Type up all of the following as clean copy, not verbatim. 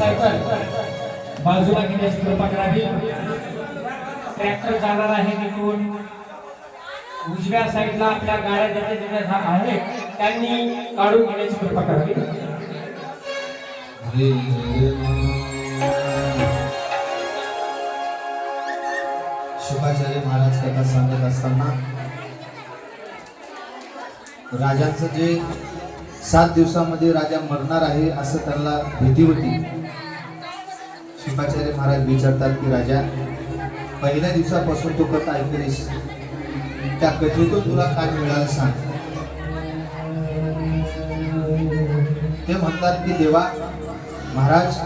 Motorcycle बाजूला घेण्याची कृपा करावी। ट्रॅक्टर जाणार आहे तिथून उजव्या साईडला आपल्या गाड्या ज्याच्या आहेत त्यांनी काढून घेण्याची कृपा करावी। शुकाचार्य महाराज कथा सांगत असताना राजांचं जे 7 दिवसामध्ये राजा मरणार आहे असं त्यांना भीती होती। शुकाचार्य महाराज विचारतात की राजा, पहिल्या दिवसापासून तू कथा ऐकलीस, त्या कथेतून तुला काय मिळालं सांग। ते म्हणतात की देवा महाराज,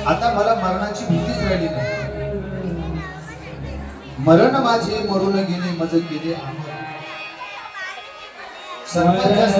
आता मला मरणाची भीतीच राहिली नाही। मरण माझे मरून गेले मज गेले सर्वात जास्त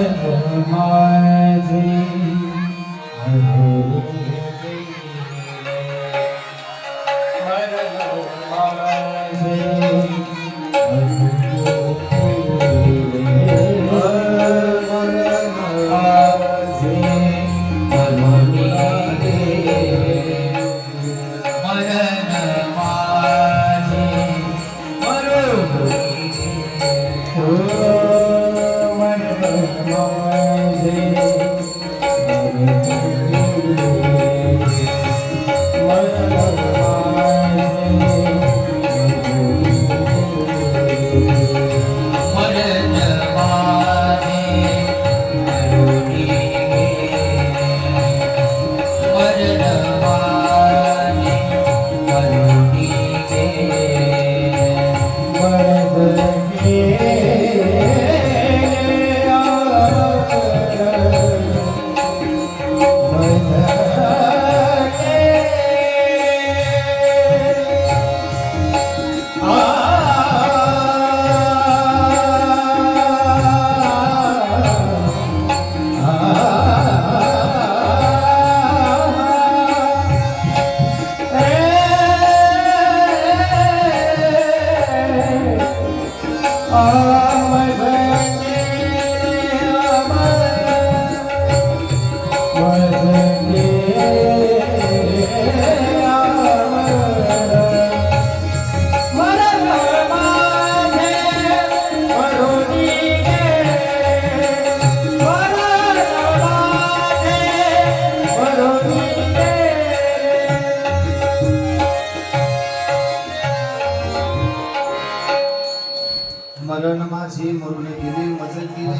मरण माझे मरून गेले मज गेले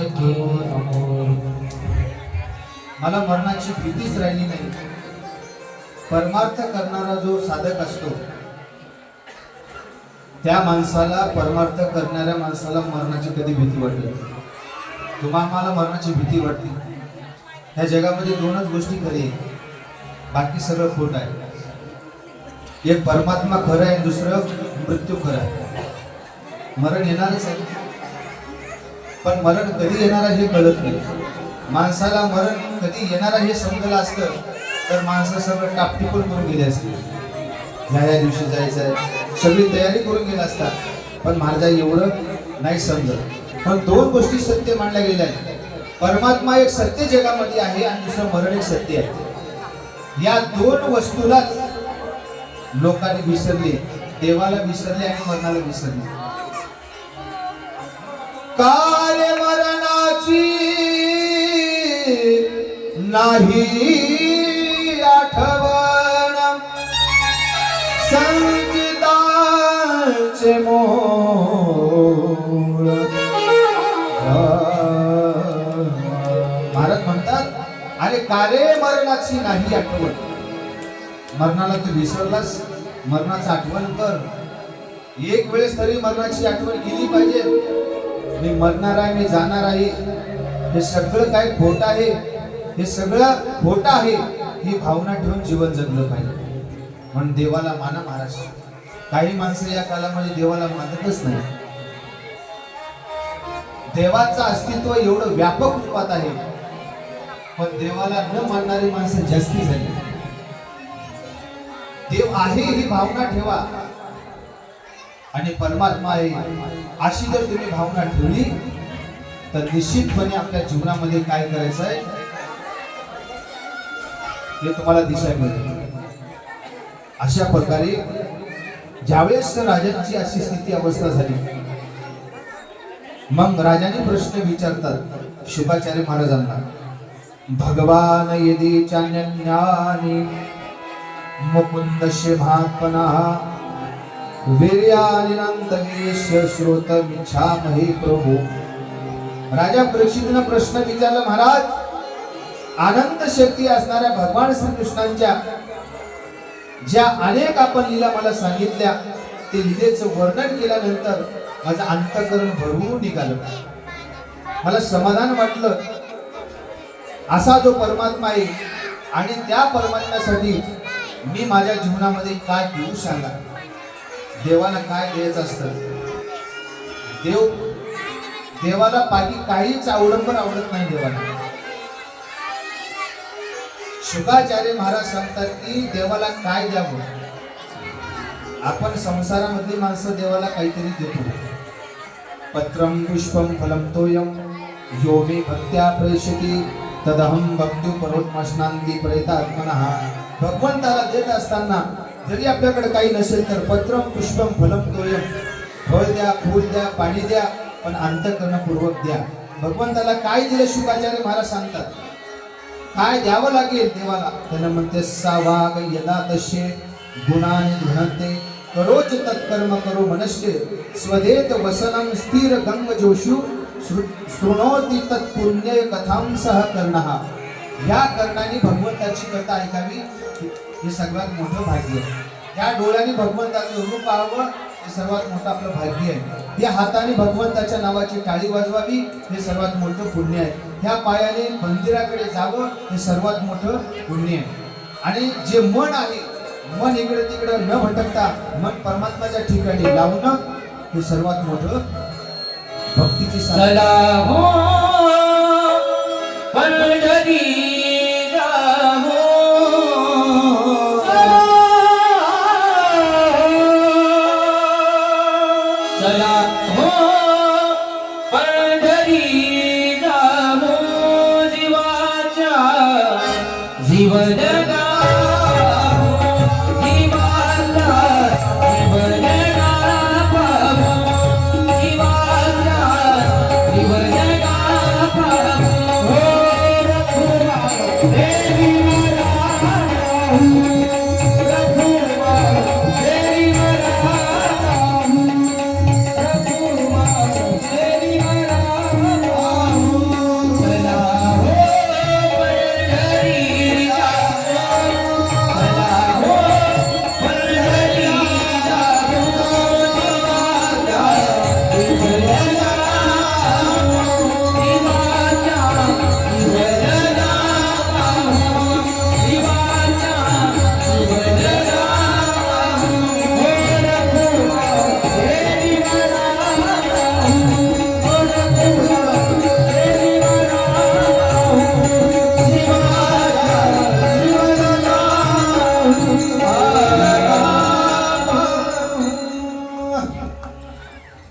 मला मरणाची भीतीच राहिली नाही। परमार्थ करणारा जो साधक असतो त्या माणसाला, परमार्थ करणाऱ्या माणसाला मरणाची कधी भीती वाटते? तुम्हाला मरणाची भीती वाटते? ह्या जगामध्ये 2च गोष्टी खरी आहेत, बाकी सगळं खोट आहे। एक परमात्मा खरं आहे, दुसरं मृत्यू खरं आहे। मरण येणारच आहे, पण मरण कधी येणार आहे हे कळत नाही। माणसाला मरण कधी येणार आहे हे समजलं असतं तर माणसं सगळं टापटिपून करून गेले असते। ह्या दिवशी जायचं आहे, सगळी तयारी करून गेला असतात, पण महाराजा एवढं नाही समजत। पण 2 गोष्टी सत्य मानल्या गेल्या आहेत। परमात्मा एक सत्य जगामध्ये आहे आणि दुसरं मरण एक सत्य आहे। या 2 वस्तूलाच लोकांनी विसरले, देवाला विसरले आणि मरणाला विसरले। कार्य मरणाची नाही आठवण, संचितांचे मूळ। महाराज म्हणतात, अरे कार्य मरणाची नाही आठवण। मरणाला तू विसरलास, मरणाचं आठवण कर। एक वेळेस तरी मरणाची आठवण केली पाहिजे। मी मरणार आहे, मी जाणार आहे, हे सगळं काय खोट आहे, हे सगळं खोट आहे, ही भावना ठेवून जीवन जगलं पाहिजे। म्हणून देवाला माना महाराज। काही माणसं या काळामध्ये देवाला मानतच नाही। देवाचं अस्तित्व एवढं व्यापक रूपात आहे, पण देवाला न मानणारी माणसं जास्ती झाली। देव आहे ही भावना ठेवा आणि परमात्मा आहे अशी जर तुम्ही भावना ठेवली तर निश्चितपणे आपल्या जीवनामध्ये काय करायचं आहे, हे तुम्हाला दिशा मिळते. अशा प्रकारे ज्यावेळेस राजांची अशी स्थिती अवस्था झाली, मग राजाने प्रश्न विचारतात शुकाचार्य महाराजांना, भगवान यदि चान्यज्ञानी मुकुंदस्य महात्मनः वीर्यानिनंतवीर्यस्य श्रोतमिच्छामहे प्रभु. राजा परीक्षितनं प्रश्न विचारला, महाराज, अनंत शक्ती असणाऱ्या भगवान श्रीकृष्णांच्या ज्या अनेक आपण लीला मला सांगितल्या, ते लीलेचं वर्णन केल्यानंतर माझं अंतःकरण भरून निघालं. मला समाधान वाटलं. असा जो परमात्मा आहे आणि त्या परमात्म्यासाठी मी माझ्या जीवनामध्ये काय देऊ सांगा. देवाला काय द्यायचं असतं? देवाला बाकी काहीच आवडत नाही देवाला. शुकाचार्य महाराज सांगतात की देवाला काय द्यावं. आपण संसारामधली माणसं देवाला काहीतरी देतो. पत्रम पुष्पम फलम तोयम यो मे भक्त्या प्रेषति तदहम भक्त्यो परोत्मश्नांती प्रेतात्मनः. भगवंताला देत असताना जरी आपल्याकडे काही नसेल तर पत्रम पुष्पम फलम तोयम, फळ द्या, फूल द्या, पाणी द्या, पण अंतःकरणपूर्वक द्या. भगवंताला काय दिलं शुकाचार्य महाराज सांगतात, काय द्यावं लागेल देवाला. त्यानं म्हणते, सावाग यदा तसे गुणाने धुणते करोच तत्कर्म करो मनस्य स्वदेत वसनम स्थिर गंग जोशु शृणोती तत्पुण्य कथां सह कर्णः. या कर्णाने भगवंताची कथा ऐकावी हे सर्वात मोठं भाग्य आहे. या डोळ्याने भगवंताचं रूप पाहावं हे सर्वात मोठं आपलं भाग्य आहे. या हाताने भगवंताच्या नावाची टाळी वाजवावी हे सर्वात मोठं पुण्य आहे. ह्या पायाने मंदिराकडे जावं हे सर्वात मोठं पुण्य आहे. आणि जे मन आहे, मन इकडे तिकडे न भटकता मन परमात्म्याच्या ठिकाणी लावणं हे सर्वात मोठं भक्तीची चला हो पंढरी जाहो, चला हो पंढरी जाहो, जीवाच्या जीवन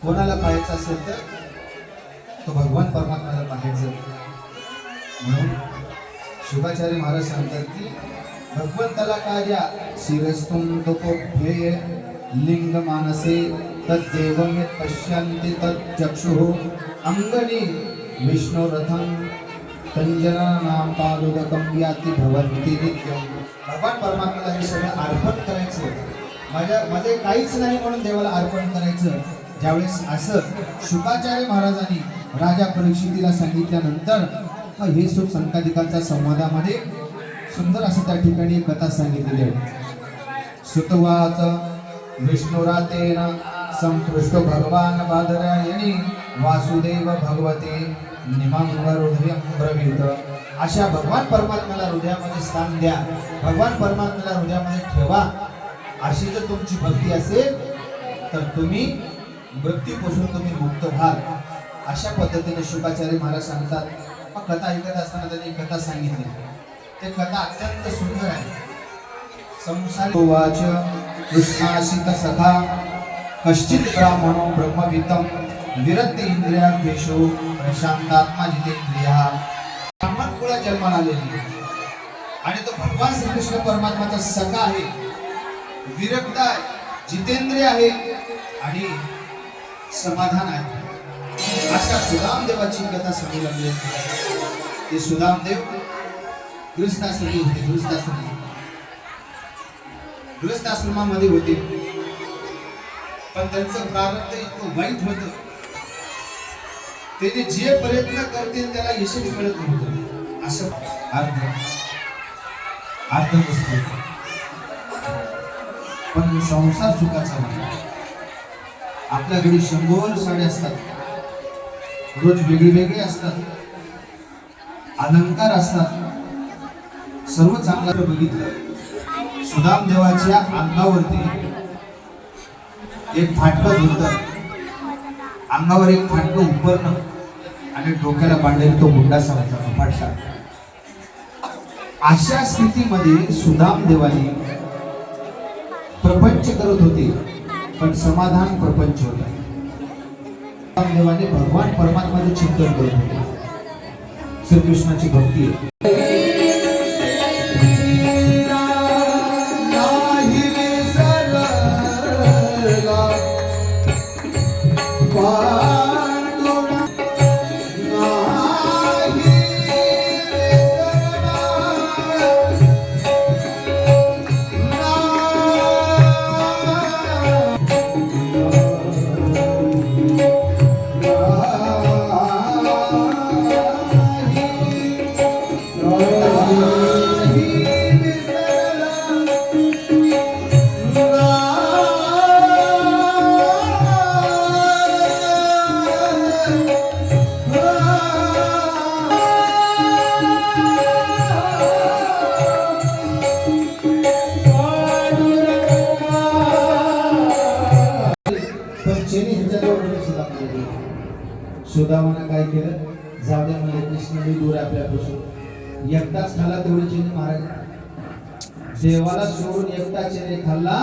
कोणाला पाहायचं असेल तर तो भगवान परमात्म्याला पाहायचं. म्हणून शुकाचार्य महाराज सांगतात की भगवंताला काय द्या, शिरस्तुम तपोभ्येय लिंग मानसे तद्देवं यत् पश्यन्ति तच्चक्षुः अंगनी विष्णु रथं तंजनानां पादोदकं याति भवन्ति नित्यं. भगवान परमात्म्याला हे सगळं अर्पण करायचं. माझे काहीच नाही म्हणून देवाला अर्पण करायचं. ज्यावेळेस असं शुकाचार्य महाराजांनी राजा परीक्षितीला सांगितल्यानंतर हे सुख संकादिकांच्या संवादामध्ये सुंदर असं त्या ठिकाणी एक कथा सांगितलेली आहे. सुतवाच विष्णुरातेन संपृष्ट भगवान बादरायणी वासुदेव भगवते निमांग हृदयं ब्रवीत. अशा भगवान परमात्म्याला हृदयामध्ये स्थान द्या, भगवान परमात्म्याला हृदयामध्ये ठेवा. अशी जर तुमची भक्ती असेल तर तुम्ही मृत्यूपासून तुम्ही मुक्त व्हाल. अशा पद्धतीने शुकाचार्य महाराज सांगतात. मग कथा ऐकत असताना त्यांनी कथा सांगितली. ते कथा अत्यंत सुंदर आहे. संसारोवाच कृष्णासित सखा कश्चित ब्राह्मणो ब्रह्मवितं विरक्त इंद्रियाभ्येषो प्रशांतात्मा जितेंद्रिया. ब्राह्मण कुळात जन्माला आलेली आणि तो भगवान श्रीकृष्ण परमात्माचा सखा आहे, विरक्त आहे, जितेंद्रिय आहे आणि समाधान आहे. अशा सुदाम देवाची कथा सांगू लागली. ते सुदाम देव गृहस्थाश्रमी होते. गृहस्थाश्रमामध्ये होते, पण त्यांचं प्रारब्ध इतकं वाईट होतं, ते जे प्रयत्न करते त्याला यशच मिळत नव्हतं. असं अर्थ नसतो. पण संसार सुखाचा नाही. आपल्या घरी 100 साड्या असतात, रोज वेगळी असतात, अलंकार असतात, सर्व चांगलं बघितलं. सुदाम देवाच्या अंगावरती एक फाटकं धुतं, अंगावर एक फाटकं उपरणं आणि डोक्याला बांधलेला तो मुंडा सांगायचा फाटका. अशा स्थितीमध्ये सुदाम देवानी प्रपंच करत होते, पण समाधान प्रपंच होता. सुदाम देवाने भगवान परमात्माचे चिंतन करत होते, श्रीकृष्णाची भक्ती आहे. सुदामानं काय केलं, जाऊ द्या म्हणजे कृष्ण मी दूर आपल्यापासून. एकटाच खाल्ला तेवढे चेने महाराज. देवाला सोडून एकटा चेने खाल्ला,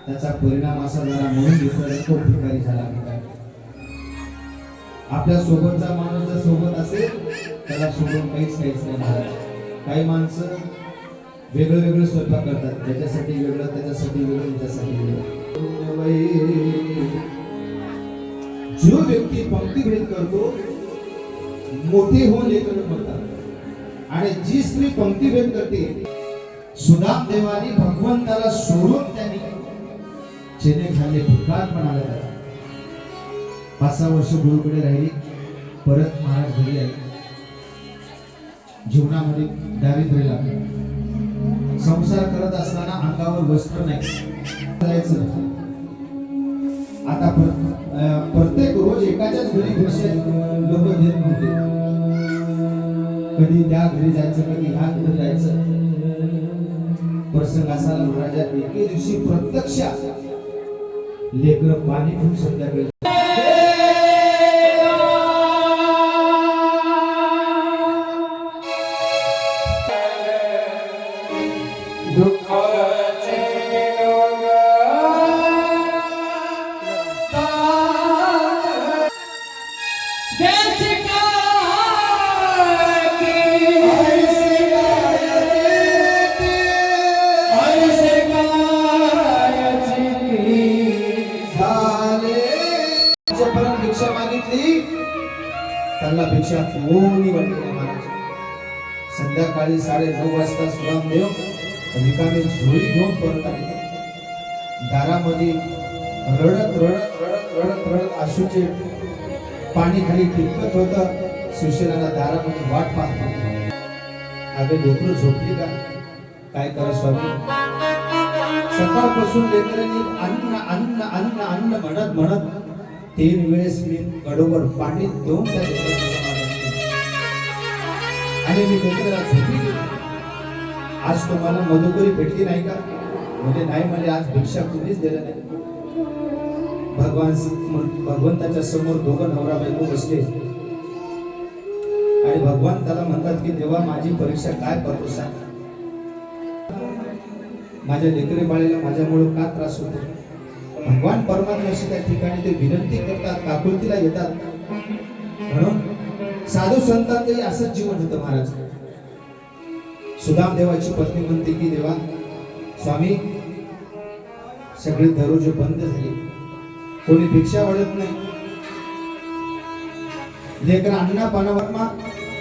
त्याचा परिणाम असा झाला म्हणून घेतला तो भिकारी झाला. आपल्या सोबतचा माणूस जर सोबत असेल त्याला सोडून काहीच नाही महाराज. काही माणसं वेगळं स्वयंपाक करतात, त्याच्यासाठी वेगळं, त्याच्यासाठी वेगळं, त्याच्यासाठी वेगळं. जो व्यक्ती पंक्तीभेद करतो मोठे होऊन लेकर म्हणतात, आणि जी स्त्री पंक्तीभेद करते, सुदाम देवानी भगवंताला सोडून त्यांनी चेने खाल्ले, भिकार म्हणाले. 5-6 वर्ष गुरुकडे राहिली, परत महाराज घरी आले. जीवनामध्ये दारिद्र्य लागले. संसार करत असताना अंगावर वस्त्र नाही, जायचं. आता प्रत्येक रोज एकाच्याच घरी भिक्षा लोक देत नव्हते. कधी त्या घरी जायचं, कधी ह्या घरी जायचं. प्रसंग असा राजा एके दिवशी प्रत्यक्ष लेकर पाणी घेऊन संध्याकाळी भिक्षा मागितली, त्यांना भिक्षा कोणी वाटली नाही महाराज. संध्याकाळी 9:30 वाजता सुदाम देव रिकामी झोळी घेऊन परत आले. दारामध्ये रडत आशूचे पाणी खाली टिपकत होतं. सुशीलाला दारामध्ये वाट पाहत होती. अगं लेकरू झोपली का? काय करा स्वामी, सकाळपासून लेकरांनी अन्न अन्न अन्न अन्न म्हणत 3 वेळेस मी गडोबर पाणी देऊन त्या लेकराचं समाधान केलं. आणि मी लेकराला झोपी गेली. आज तुम्हाला मधुकरी भेटली नाही का? म्हणजे नाही, म्हणजे आज भिक्षा कुणीच दिलं नाही. भगवंताच्या समोर दोघं नवरा बायको बसले आणि भगवान त्याला म्हणतात की देवा, माझी परीक्षा काय करतो सांग. माझ्या लेकरे बाळेला माझ्यामुळे का त्रास होतो? भगवान परमात्म्याशी त्या ठिकाणी ते विनंती करतात, काकुलतीला येतात. म्हणून साधू संतांचंही असंच जीवन होतं महाराज. सुदाम देवाची पत्नी म्हणते की देवा स्वामी सगळे दरवाजे बंद झाले, कोणी भिक्षा वाढत नाही, लेकर अण्णा पानावर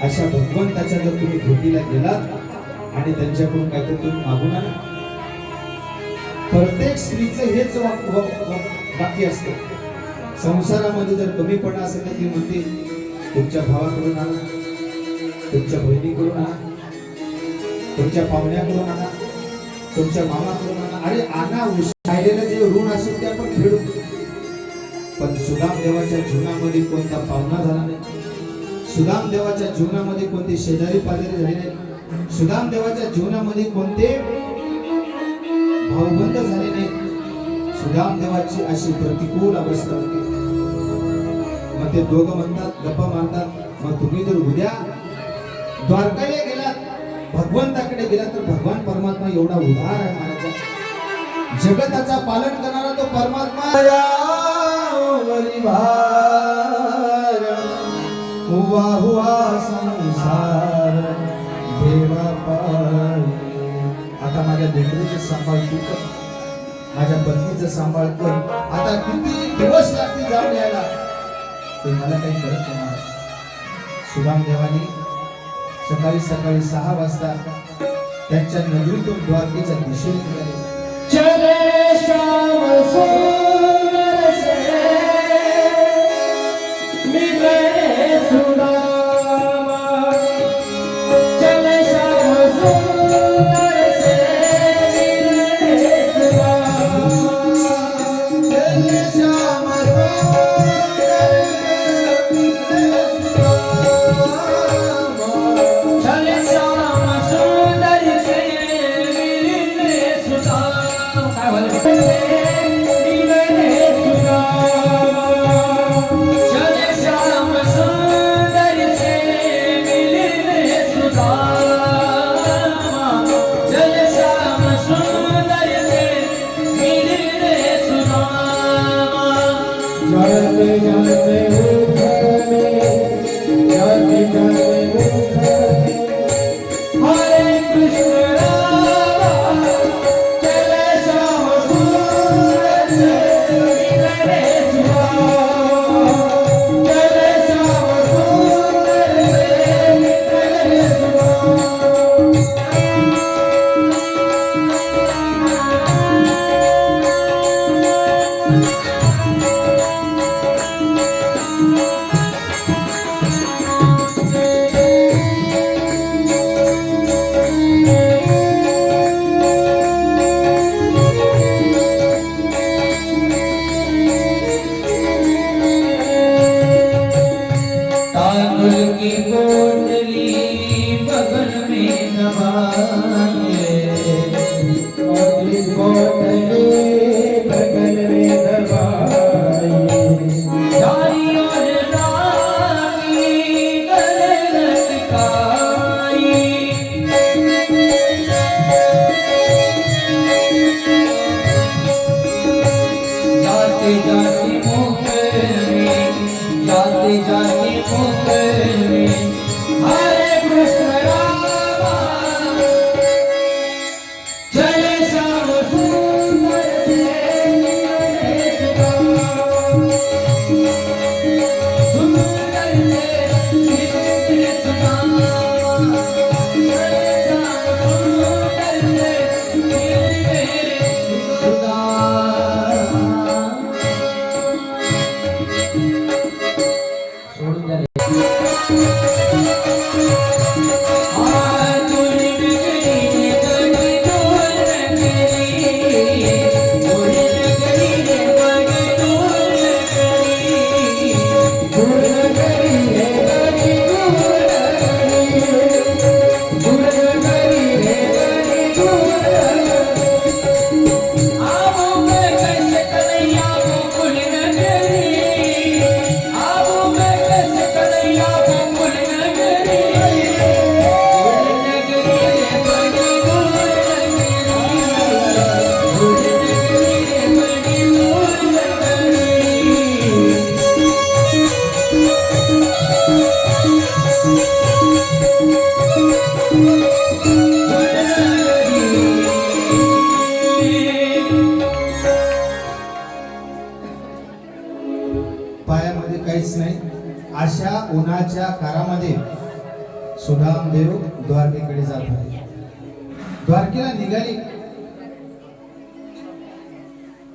अशा भगवंताच्या जर तुम्ही भेटीला गेलात आणि त्यांच्याकडून काहीतरी तुम्ही मागून आणा. प्रत्येक स्त्रीचं हेच वाक्य असते. संसारामध्ये जर कमीपणा असेल तर ती म्हणते तुमच्या भावाकडून आणा, तुमच्या बहिणीकडून आणा, तुमच्या पाहुण्याकडून आणा, तुमच्या मामाकडून आणा. अरे आणा, राहिलेलं जे ऋण असेल ते आपण फेडू. पण सुदाम देवाच्या जीवनामध्ये कोणता पाहुणा झाला नाही, सुदाम देवाच्या जीवनामध्ये कोणते शेजारी पाजारी झाले नाही, सुदाम देवाच्या जीवनामध्ये कोणते भाऊबंद झाले नाही. सुदाम देवाची अशी प्रतिकूल अवस्था होती. मग ते दोघं म्हणतात, गप्पा मारतात, मग तुम्ही जर उद्या द्वारकाला गेलात, भगवंताकडे गेलात तर भगवान परमात्मा एवढा उदार आहे महाराज, जगताचा पालन करणारा तो परमात्मा. हुआ हुआ संसार देवा पाई. आता माझ्या लेकरीचं सांभाळ तू कर, माझ्या पत्नीचं सांभाळ कर. आता किती दिवस लागतील जाऊन यायला ते मला काही कळत नाही. सुदाम देवानी सकाळी सकाळी 6 वाजता त्यांच्या नगरीतून द्वारकेच्या दिशेने निघाले. चले श्याम सुंदर से मिले सुदामा, चले श्याम सुंदर से मिले सुदामा, चले श्याम सुंदर से मिले सुदामा, चले श्याम सुंदर से मिले सुदामा. काय बोलले? उन्हाच्या कारामध्ये सुदामदेव द्वारकेकडे जात आहे. द्वारकेला निघाली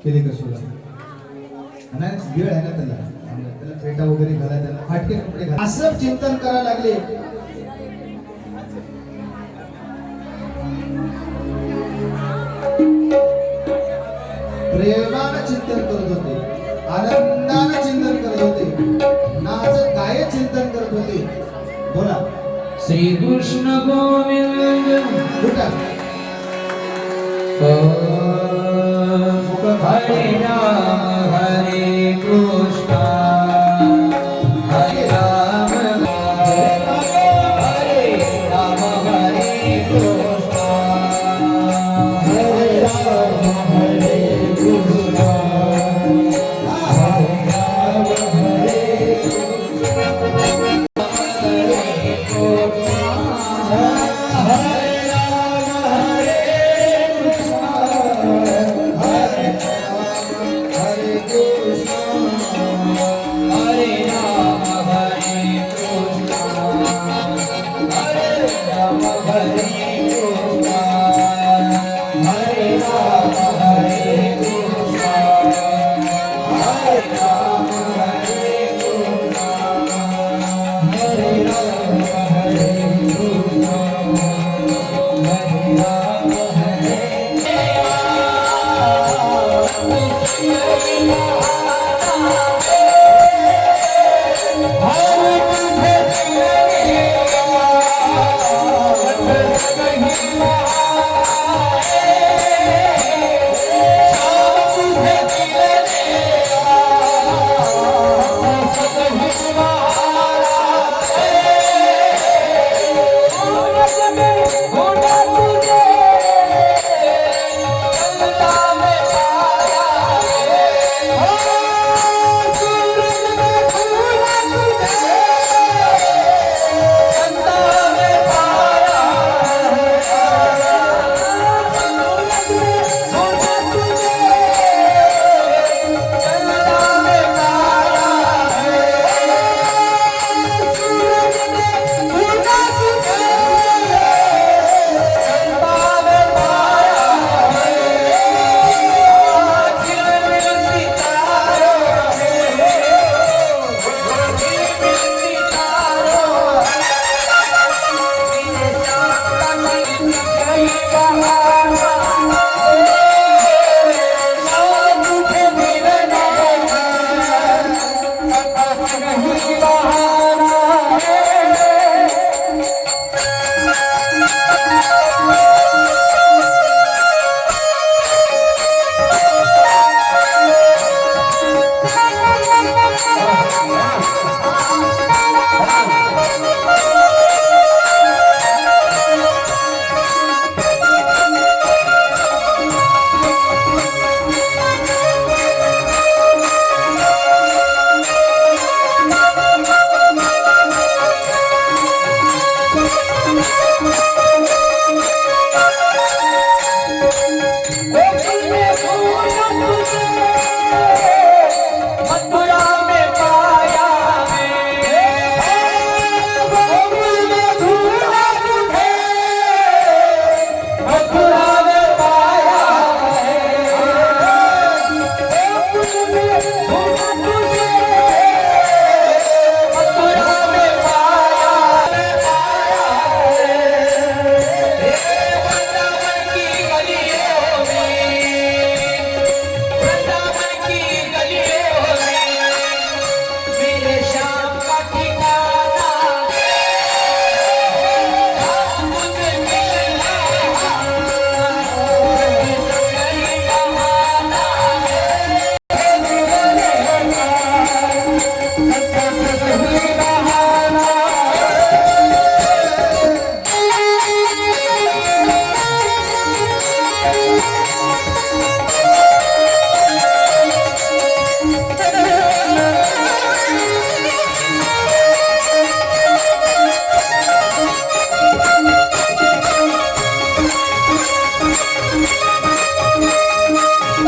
केली का सुद्धा आणि वेळ आहे ना त्याला फेटा वगैरे घाला, त्याला फाटके कपडे घाला, असं चिंतन करायला लागले. प्रेमानं चिंतन करत होते, आनंदानं चिंतन करत होते, नाच गाय चिंतन करत होते. बोला श्री कृष्ण गोविंद उठा. हरे राम हरे कृष्ण हरे राम हरे राम हरे कृष्ण हरे राम हरे कृष्ण हरे राम हरे